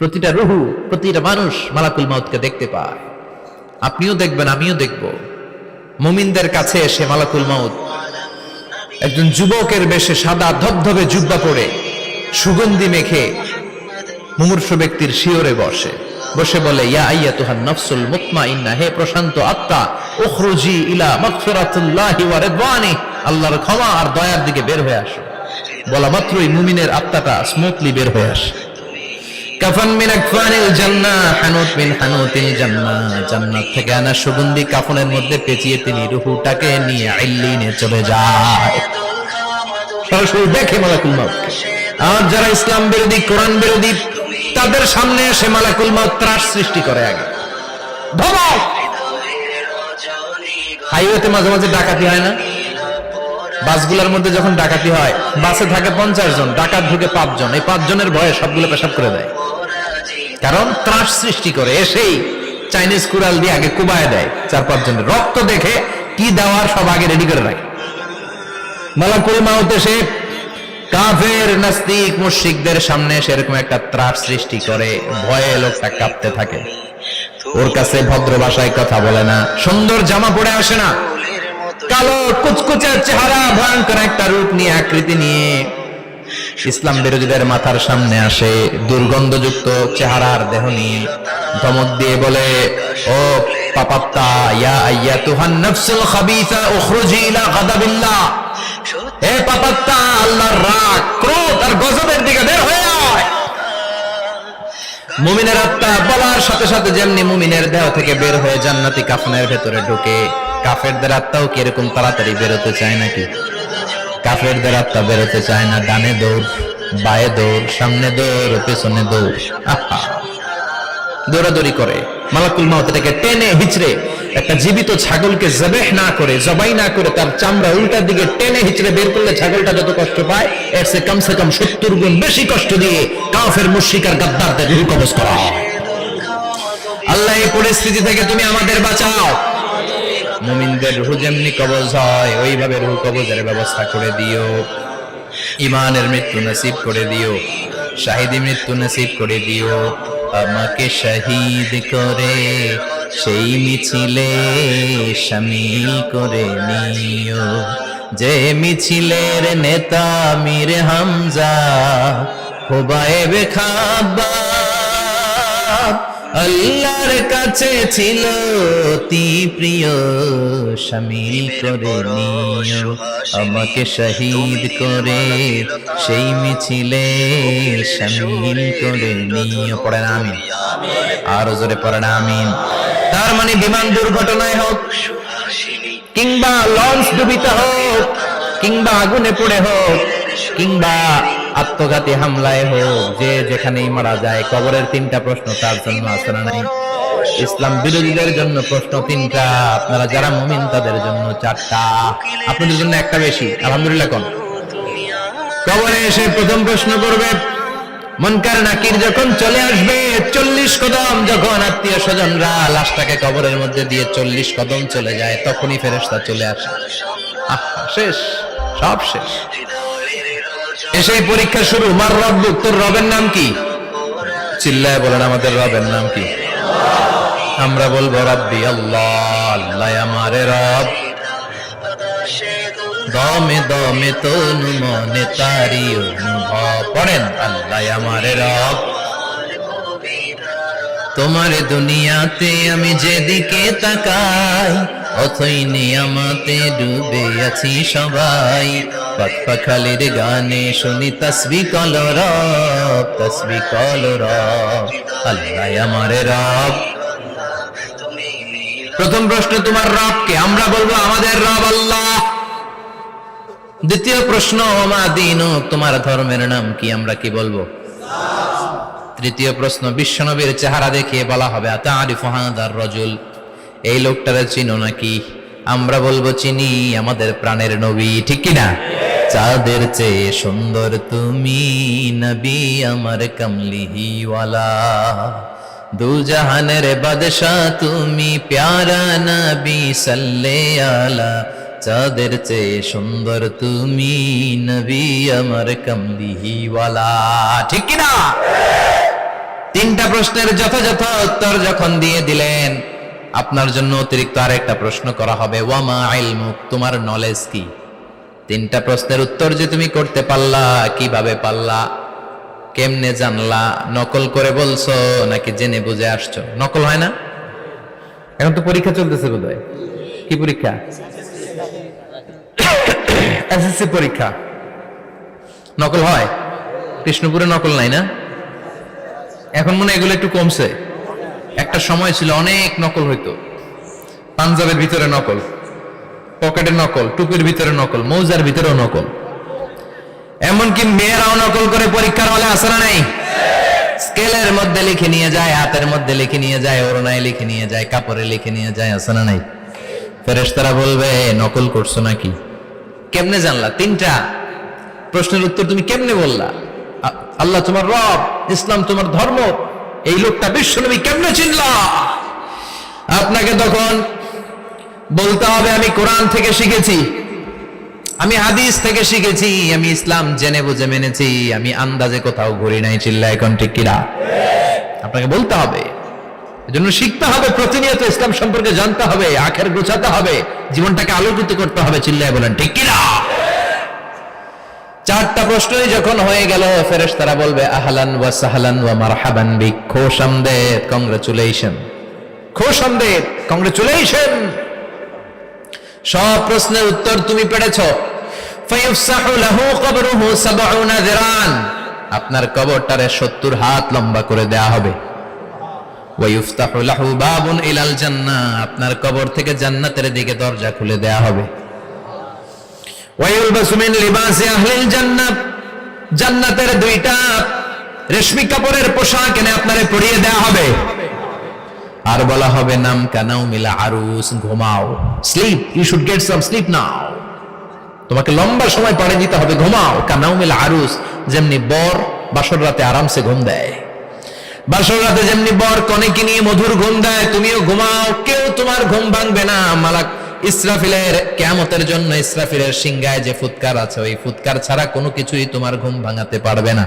প্রতিটা রুহু, প্রতিটা মানুষ মালাকুল মাউতকে দেখতে পায়। আপনিও দেখবেন, আমিও দেখব। মুমিনদের কাছে এসে মালাকুল মাউত একজন যুবকের বেশে সাদা ধবধবে জুব্বা পরে সুগন্ধি মেখে মুমূর্ষু ব্যক্তির শিয়রে বসে বলে, ইয়া আইয়াতুহান নাফসুল মুতমাইন্নাহ, হে প্রশান্ত আত্মা, উখরুজি ইলা মাগফিরাতুল্লাহি ওয়া রিদওয়ানি, আল্লাহর ক্ষমা আর দয়ার দিকে বের হয়ে আসো। বলা মাত্রই মুমিনের আত্মাটা স্মুথলি বের হয়ে আসে। কাফান মিন আকফানিল জান্নাহ, হানুত মিন হানুতিল জান্নাহ, জান্নাত থেকে আনা সুগন্ধি কাফনের মধ্যে পেঁচিয়ে তিনি রূহটাকে নিয়ে ইল্লিনে চলে যায়। সরাসরি দেখে মালাকুল মাউত। আর যারা ইসলাম বিরোধী, কোরআন বিরোধী, তাদের সামনে এসে মালাকুল মাউত ত্রাস সৃষ্টি করে। আগে ধমক। হাইওয়েতে মাঝে মাঝে ডাকাতি হয় না? বাসগুলোর মধ্যে যখন ডাকাতি হয়, বাসে থাকে 50 জন, ডাকাত ঢুকে 5 জন। এই 5 জনের ভয়ে সবগুলো পেশাব করে দেয়, কারণ ত্রাস সৃষ্টি করে। এসেই চাইনিজ কুড়াল দিয়ে আগে কুবায় দেয় 4-5 জনের। রক্ত দেখে কি দেওয়ার সব আগে রেডি করে রাখে। মালাকুল মাউত এসে কাফের, নাস্তিক, মুশরিকদের সামনে সেরকম একটা ত্রাস সৃষ্টি করে। ভয়ে লোকটা কাঁপতে থাকে। ওর কাছে ভদ্র ভাষায় কথা বলে না, সুন্দর জামা পরে আসে না, কালো কুচকুচে চেহারা, ভয়ঙ্কর একটা রূপ নিয়ে, আকৃতি নিয়ে ইসলাম বিরোধীদের মাথার সামনে আসে। দুর্গন্ধযুক্ত চেহারার দেহ নিয়ে ধমক দিয়ে বলে, ও পাপাত্তা, ইয়া আইয়াতুহান নাফসুল খাবিসা উখরুজি ইলা গাদাবিল্লাহ, হে পাপাত্তা, আল্লাহর রাগ, ক্রোধ আর গজবের দিকে বের হয়ে আয়। মুমিনের আত্মা বলার সাথে সাথে যেমনি মুমিনের দেহ থেকে বের হয়ে জান্নাতি কাফনের ভেতরে ঢোকে, কাফেরদের আত্মাও কি এরকম তাড়াতাড়ি বেরোতে চায় নাকি? কাফেরদের আত্মা বেরোতে চায় না। ডানে দৌড়, বায়ে দৌড়, সামনে দৌড়, পেছনে দৌড়, দৌড়াদৌড়ি করে। মালাকুল মাউত এটাকে টেনে হিচড়ে, একটা জীবিত ছাগলকে জবাই না করে তার চামড়া উল্টার দিকে টেনে হিচড়ে বের করলে ছাগলটা যত কষ্ট পায়, এর চেয়ে কমসে কম 70 গুণ বেশি কষ্ট দিয়ে কাফের, মুশরিক আর গাদ্দারদের রূহ কবজ করা হয়। আল্লাহ, এই পরিস্থিতি থেকে তুমি আমাদের বাঁচাও। মুমিনদের রূহ যেমনি কবজ হয়, ওইভাবে রূহ কবজের ব্যবস্থা করে দিও। ইমানের মৃত্যু নসিব করে দিও, শাহিদি মৃত্যু নসিব করে দিও। আমাকে শহীদ করে সেই মিছিলে শামিল করে নিও, যে মিছিলের নেতা মীর হামজা, হুবাইবে খাব্বাব, আল্লাহর কাছে ছিল অতি প্রিয়, শামিল করে নিও। আমাকে শহীদ করে সেই মিছিলে শামিল করে নিও। পড়েন আমিন, আরো জোরে পড়েন আমিন। তার মানে বিমান দুর্ঘটনায় হোক, কিংবা লঞ্চ ডুবিতে হোক, কিংবা আগুনে পড়ে হোক, কিংবা আত্মঘাতী হামলায় হোক, যে যেখানেই মারা যায়, কবরের 3টা প্রশ্ন তার জন্য আছে না নাই? ইসলাম বিরোধীদের জন্য প্রশ্ন 3টা, আপনারা যারা মুমিন তাদের জন্য 4টা, আপনাদের জন্য একটা বেশি। আলহামদুলিল্লাহ। কোন কবরে এসে প্রথম প্রশ্ন করবে, মুনকার নাকির যখন চলে আসবে, 40 কদম যখন আত্মীয় স্বজনরা লাশটাকে কবরের মধ্যে দিয়ে 40 কদম চলে যায়, তখনই ফেরেশতা চলে আসে। শেষ, সব শেষ। এসে পরীক্ষা শুরু। মার রব্বুক, তোর রবের নাম কি? চিল্লায় বলেন, আমাদের রবের নাম কি? আমরা বলবো রব্বি আল্লাহ, আল্লাহ আমার রব। দমে দমে তনু মনে তারি অনুভব। পড়েন, আল্লাহ আমার রব। তোমার দুনিয়াতে আমি যেদিকে তাকাই, অথই নিয়ামতে ডুবে আছি সবাই। পাখালির গানে শুনি তসবিহ কল রব, তসবিহ কল রব, আল্লাহ আমার রব। প্রথম প্রশ্ন, তোমার রব কে? আমরা বলবো আমাদের রব আল্লাহ। দ্বিতীয় প্রশ্ন, ওমা দীনুক, তোমার ধর্মের নাম কি? আমরা কি বলবো? তৃতীয় প্রশ্ন, বিশ্বনবীর চেহারা দেখিয়ে বলা হবে, আতারিফু হাদার রাজুল, এই লোকটারে চিনো নাকি? আমরা বলবো চিনি, আমাদের প্রাণের নবী। ঠিক কি না? চাঁদের চেয়ে সুন্দর তুমি নবী আমার কামলিওয়ালা, দু জাহানের বাদশা তুমি প্যারা নবী সাল্লে আলা, চাঁদের চেয়ে সুন্দর তুমি নবী আমার কামলিওয়ালা। ঠিক কি না? তিনটা প্রশ্নের যথাযথ উত্তর যখন দিয়ে দিলেন, আপনার জন্য অতিরিক্ত আরেকটা প্রশ্ন করা হবে, ওয়ামা ইলমুক, তোমার নলেজ কি? তিনটা প্রশ্নের উত্তর যে তুমি করতে পারলা, কিভাবে পারলা, কেমনে জানলা? নকল করে বলছো নাকি জেনে বুঝে আসছো? নকল হয় না? এখন তো পরীক্ষা চলতেছে বোধহয়। কি পরীক্ষা? এসএসসি পরীক্ষা। নকল হয়? কৃষ্ণপুরে নকল নাই না? এখন মনে হয় এগুলো একটু কমছে। একটা সময় ছিল অনেক নকল হইতো। পাঞ্জাবের ভিতরে নকল, পকেটে নকল, টুপির ভিতরে নকল, মৌজার ভিতরেও নকল। এমনকি মেয়েরাও নকল করে পরীক্ষার হলে আসে না নাই? স্কেলের মধ্যে লিখে নিয়ে যায়, হাতের মধ্যে লিখে নিয়ে যায়, ওড়নায় লিখে নিয়ে যায়, কাপড়ে লিখে নিয়ে যায়, আসে না নাই? ফেরেশতারা বলবে নকল করছো নাকি? কেমনে জানলা? তিনটা প্রশ্নের উত্তর তুমি কেমনে বললা? আল্লাহ তোমার রব, ইসলাম তোমার ধর্ম, এই লোকটা বিশ্বনবী, কেমনে চিনলা? আপনাকে তখন বলতে হবে আমি কোরআন থেকে শিখেছি, আমি হাদিস থেকে শিখেছি, আমি ইসলাম জেনে বুঝে মেনেছি, আমি আন্দাজে কোথাও ঘুরি নাই। চিল্লায় এখন ঠিক কিনা? আপনাকে বলতে হবে। এজন্য শিখতে হবে, প্রতিনিয়ত ইসলাম সম্পর্কে জানতে হবে, আখের গোছাতে হবে, জীবনটাকে আলোকিত করতে হবে। চিল্লায় বলেন ঠিক কিনা? চারটা প্রশ্নই যখন হয়ে গেল, ফেরেশতারা বলবে আহলান ওয়া সাহলান ওয়া মারহাবান বিক, খোশামদেদ, কংগ্রাচুলেশন, খোশামদেদ, কংগ্রাচুলেশন। সব প্রশ্নের উত্তর তুমি পেরেছো। ফায়ুফসাহু লাহু কবরুহু ৭০ যিরান, আপনার কবরটারে ৭০ হাত লম্বা করে দেয়া হবে। ওয়া ইফতাহু লাহু বাবুন ইলাল জান্নাহ, আপনার কবর থেকে জান্নাতের দিকে দরজা খুলে দেয়া হবে। ওয়া ইউলবাসু মিন লিবাসি আহলিল জান্নাহ, জান্নাতের দুইটা রেশমি কাপড়ের পোশাক এনে আপনারে পরিয়ে দেয়া হবে। আর বলা হবে নাম কানাও মিলা আরুস, ঘুমাও, sleep, you should get some sleep now, তোমাকে লম্বা সময় পাড়ে দিতে হবে, ঘুমাও। কানাও মিলা আরুস, যেমনি বর বাসর রাতে আরামসে ঘুম দেয়, বাসর রাতে যেমনি বর কনেকে নিয়ে মধুর ঘুম দেয়, তুমিও ঘুমাও, কেউ তোমার ঘুম ভাঙবে না। মালাক ইসরাফিলের, কিয়ামতের জন্য ইসরাফিলের সিংহায় যে ফুৎকার আছে, ওই ফুৎকার ছাড়া কোনো কিছুই তোমার ঘুম ভাঙাতে পারবে না।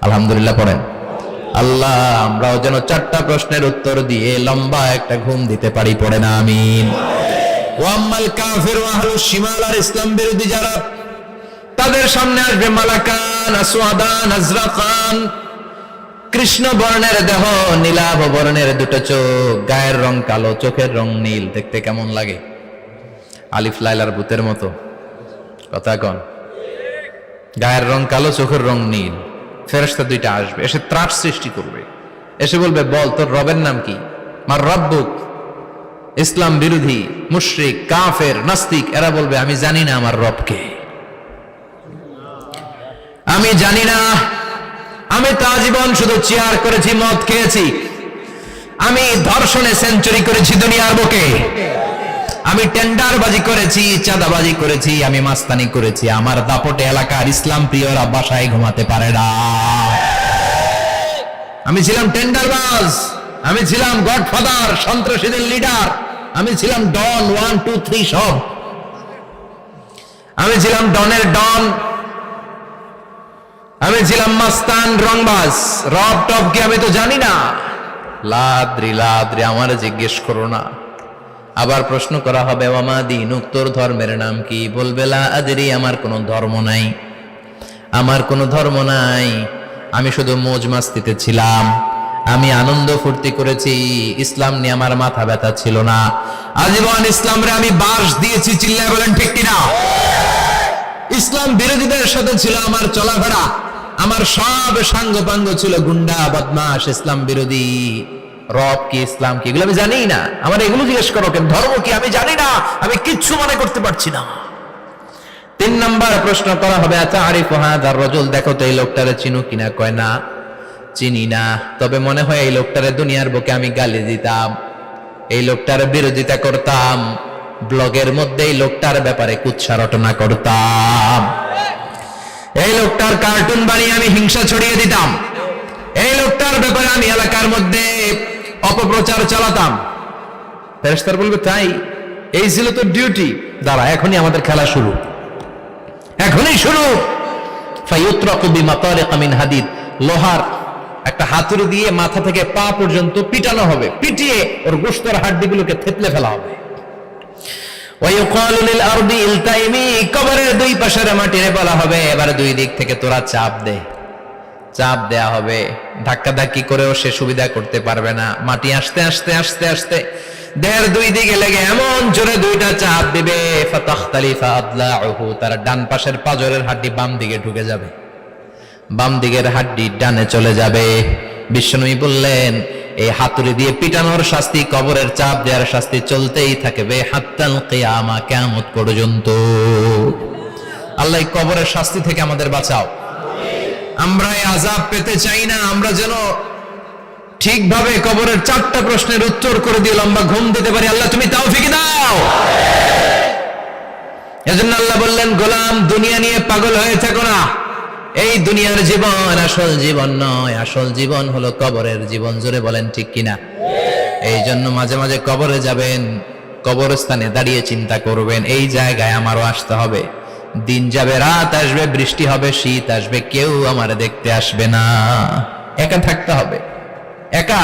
আলহামদুলিল্লাহ পড়েন। আল্লাহ আমরাও যেন চারটা প্রশ্নের উত্তর দিয়ে লম্বা একটা ঘুম দিতে পারি, পড়ে না আমিন। ওয়াম্মাল কাফির ওয়া আহলুশ শিমাল, আর ইসলাম বিরোধী যারা, তাদের সামনে আসবে মালাকান আসওয়াদান আজরাকান, কৃষ্ণ বর্ণের দেহ, নীলাভ বর্ণের দুটো চোখ, গায়ের রং কালো, চোখের রং নীল। দেখতে কেমন লাগে? আলিফ লাইলার ভূতের মতো। কথা কন। গায়ের রং কালো, চোখের রং নীল। ফেরেশতা দুইটা আসবে, এসে ত্রাস সৃষ্টি করবে, এসে বলবে বল তোর রবের নাম কি? মার রব্বুক। ইসলাম বিরোধী মুশরিক, কাফের, নাস্তিক এরা বলবে আমি জানি না আমার রবকে, আমি জানি না, আমি তো আজীবন শুধু চেয়ার করেছি, মদ খেয়েছি, আমি ধর্ষণে সেঞ্চুরি করেছি দুনিয়ার বুকে, আমি টেন্ডারবাজি করেছি, চাঁদাবাজি করেছি, আমি মাস্তানি করেছি, আমার দাপটে এলাকার ইসলাম প্রিয়রা বাসায় ঘুমাতে পারে না। আমি ছিলাম টেন্ডারবাজ, আমি ছিলাম গডফাদার, সন্ত্রাসীদের লিডার, আমি ছিলাম ডন 1 2 3 সব, আমি ছিলাম ডনের ডন, আমি ছিলাম মাস্তান, রংবাজ। রব টব কি আমি তো জানি না। লাদ্রি লাদ্রি, আমার জিজ্ঞেস করো না। আবার প্রশ্ন করা হবে ওয়ামা দীনুক, তোর ধর্মের নাম কি? বলবে লা আদরি, আমার কোনো ধর্ম নাই, আমার কোনো ধর্ম নাই, আমি শুধু মৌজ মাস্তিতে ছিলাম, আমি আনন্দ ফুর্তি করেছি, ইসলাম নিয়ে আমার মাথা ব্যথা ছিল না, আজীবন ইসলামরে আমি বাস দিয়েছি। চিল্লায় বলেন ঠিক কিনা? ইসলাম বিরোধীদের সাথে ছিল আমার চলাফেরা, আমার সব সাঙ্গপাঙ্গ ছিল গুন্ডা বদমাশ, ইসলাম বিরোধী। রব কি, ইসলাম কি, এগুলো আমি জানি না। আমার এগুলো জিজ্ঞেস করো কেন? ধর্ম কি আমি জানি না, আমি কিচ্ছু মনে করতে পারছি না। 3 নাম্বার প্রশ্ন করা হবে আতারিফু হাযার রাজুল, দেখো তো এই লোকটারে চিনো কিনা? কয় না, চিনি না, তবে মনে হয় এই লোকটারে দুনিয়ার বুকে আমি গালি দিতাম, এই লোকটার বিরোধিতা করতাম, ব্লগের মধ্যে এই লোকটার ব্যাপারে কুৎসা রটনা করতাম, এই লোকটার কার্টুন বানিয়ে আমি হিংসা ছড়িয়ে দিতাম, এই লোকটার ব্যাপারে আমি এলাকার মধ্যে অপপ্রচার চালাতাম। ফেরেশতারা বলবে তাই, এই ছিল তোর ডিউটি, দাঁড়া এখনই আমাদের খেলা শুরু, এখনই শুরু। ফায়ুতরাকু বিমাতারিক মিন হাদিদ, লোহার একটা হাতুড়ি দিয়ে মাথা থেকে পা পর্যন্ত পিটানো হবে, পিটিয়ে ওর গোশতের হাড্ডিগুলোকে থেতলে ফেলা হবে। ওয়ায়ুকালু লিল আরদি ইলতাইমি, কবরের দুই পাশের মাটিরে বলা হবে এবার দুই দিক থেকে তোরা চাপ দে। চাপ দেয়া হবে, ধাক্কা ধাক্কি করেও সে সুবিধা করতে পারবে না। মাটি আস্তে আস্তে আস্তে আস্তে দেহের দুই দিকে লেগে এমন জোরে দুইটা চাপ দিবে, ফাতাখতালিফা আদলাউহু, তার ডান পাশের পাজরের হাড্ডি বাম দিকে ঢুকে যাবে, বাম দিকের হাড্ডি ডানে চলে যাবে। বিশ্বনবী বললেন এই হাতুড়ি দিয়ে পিটানোর শাস্তি, কবরের চাপ দেওয়ার শাস্তি চলতেই থাকবে হাত্তাল কিয়ামা, কিয়ামত পর্যন্ত। আল্লাহ এই কবরের শাস্তি থেকে আমাদের বাঁচাও। আমরা এই আযাব পেতে চাই না, আমরা যেন ঠিকভাবে কবরের 4টা প্রশ্নের উত্তর করে দিয়ে লম্বা ঘুম দিতে পারি। আল্লাহ তুমি তৌফিক দাও। এজন্য আল্লাহ বললেন গোলাম দুনিয়া নিয়ে পাগল হয়ে থেকো না, এই দুনিয়ার জীবন আসল জীবন নয়, আসল জীবন হলো কবরের জীবন। জোরে বলেন ঠিক কিনা? এই জন্য মাঝে মাঝে কবরে যাবেন, কবরস্থানে দাঁড়িয়ে চিন্তা করবেন এই জায়গায় আমারও আসতে হবে। দিন যাবে, রাত আসবে, বৃষ্টি হবে, শীত আসবে, কেউ আমার দেখতে আসবে না, একা থাকতে হবে। একা,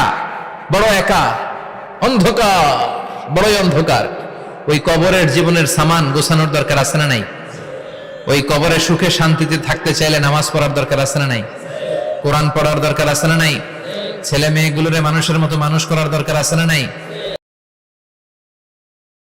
বড় একা, অন্ধকার, বড়ই অন্ধকার। ওই কবরের জীবনের সামান গোছানোর দরকার আছে না নাই? ওই কবরে সুখে শান্তিতে থাকতে চাইলে নামাজ পড়ার দরকার আছে না নাই? কোরআন পড়ার দরকার আছে না নাই? ছেলে মেয়েগুলোরে মানুষের মতো মানুষ করার দরকার আছে না নাই?